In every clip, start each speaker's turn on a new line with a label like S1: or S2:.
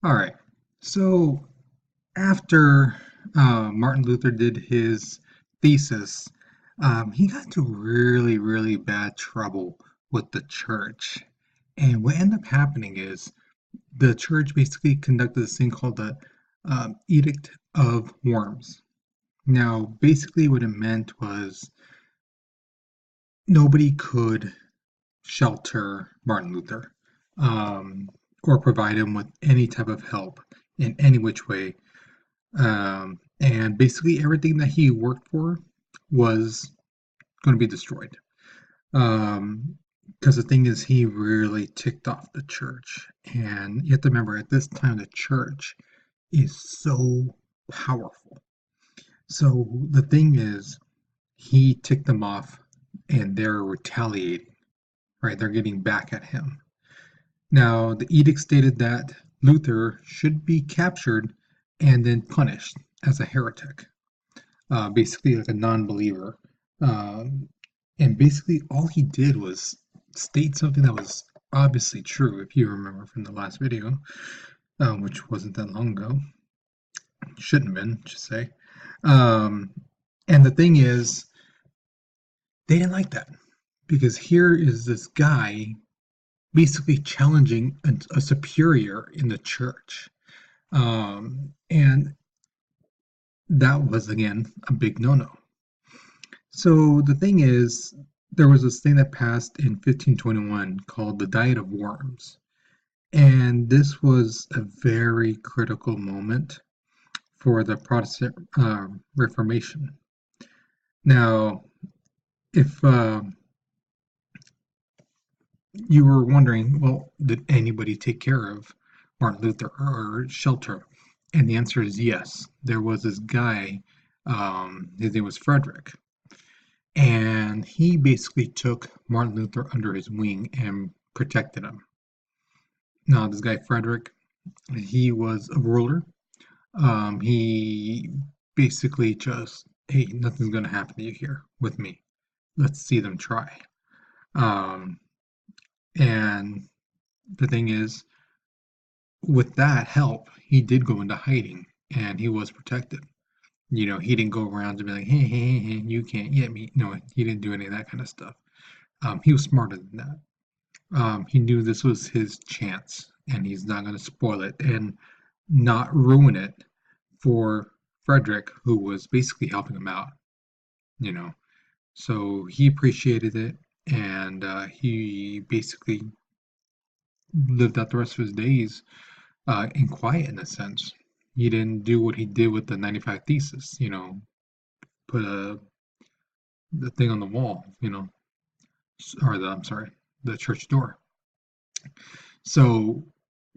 S1: All right. So after Martin Luther did his thesis, he got into really, really bad trouble with the church. And what ended up happening is the church basically conducted this thing called the Edict of Worms. Now, basically, what it meant was nobody could shelter Martin Luther um, or provide him with any type of help in any which way. And basically, everything that he worked for was going to be destroyed. Um, because the thing is, he really ticked off the church. And you have to remember, at this time, the church is so powerful. So the thing is, he ticked them off and they're retaliating, right? They're getting back at him. Now, the edict stated that Luther should be captured and then punished as a heretic, basically like a non-believer. Um, and basically, all he did was state something that was obviously true, if you remember from the last video, which wasn't that long ago. Shouldn't have been, just say. Um, and the thing is, they didn't like that because here is this guy basically challenging a superior in the church. And that was, again, a big no no. So the thing is, there was this thing that passed in 1521 called the Diet of Worms. And this was a very critical moment for the Protestant Reformation. Now, if you were wondering, well, did anybody take care of Martin Luther or shelter? And the answer is yes. There was this guy, his name was Frederick, and he basically took Martin Luther under his wing and protected him. Now, this guy Frederick, he was a ruler. He basically just, hey, nothing's going to happen to you here with me. Let's see them try. Um, and the thing is, with that help, he did go into hiding and he was protected. You know, he didn't go around to be like, hey, hey, hey, hey, you can't get me. No, he didn't do any of that kind of stuff. He was smarter than that. He knew this was his chance and he's not going to spoil it and not ruin it for Frederick, who was basically helping him out, you know. So he appreciated it and he basically lived out the rest of his days in quiet in a sense. He didn't do what he did with the 95 Thesis, you know, put the thing on the wall, you know, or I'm sorry, the church door. So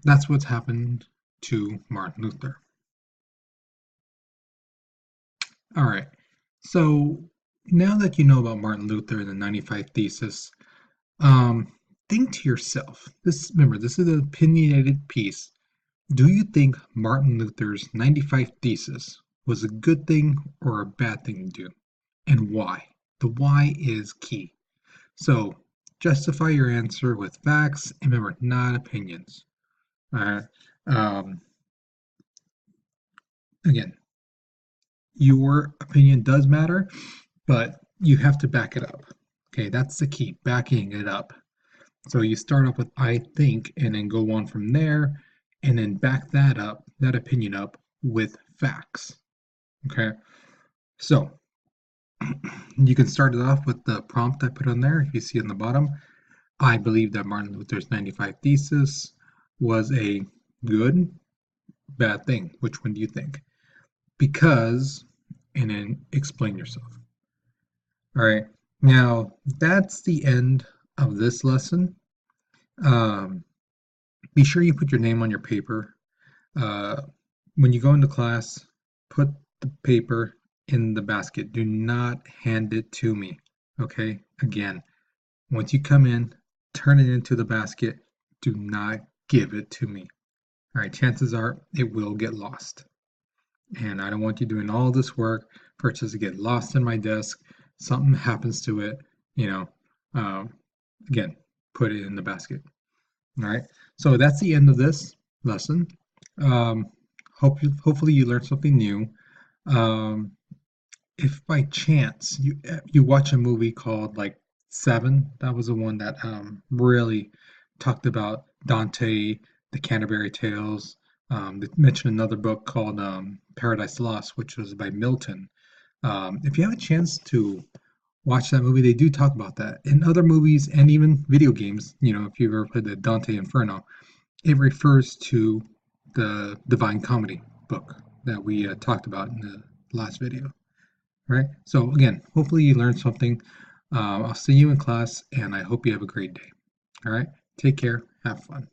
S1: that's what's happened to Martin Luther. All right. So now that you know about Martin Luther and the 95 Thesis, um, think to yourself. Remember, this is an opinionated piece. Do you think Martin Luther's 95 Thesis was a good thing or a bad thing to do? And why? The why is key. So justify your answer with facts and remember, not opinions. All right. Um, Again, your opinion does matter, but you have to back it up. Okay, that's the key, backing it up. So you start off with I think and then go on from there and then back that up, that opinion up with facts. Okay, so you can start it off with the prompt I put on there. If you see on the bottom, I believe that Martin Luther's 95 Thesis was a good, bad thing. Which one do you think? Because, and then explain yourself. All right, now that's the end of this lesson. Um, be sure you put your name on your paper. Uh, when you go into class, put the paper in the basket. Do not hand it to me. Okay? Again, once you come in, turn it into the basket. Do not give it to me. All right, chances are it will get lost. And I don't want you doing all this work for it just to get lost in my desk. Something happens to it, you know. Um, Again, put it in the basket. All right. So that's the end of this lesson. Um, hopefully you learned something new. Um, if by chance you watch a movie called like Seven, that was the one that really talked about Dante, the Canterbury Tales. They mentioned another book called Paradise Lost, which was by Milton. If you have a chance to watch that movie, they do talk about that. In other movies and even video games, if you've ever played the Dante Inferno, it refers to the Divine Comedy book that we talked about in the last video. All right. So again, hopefully you learned something. I'll see you in class, and I hope you have a great day. All right. Take care. Have fun.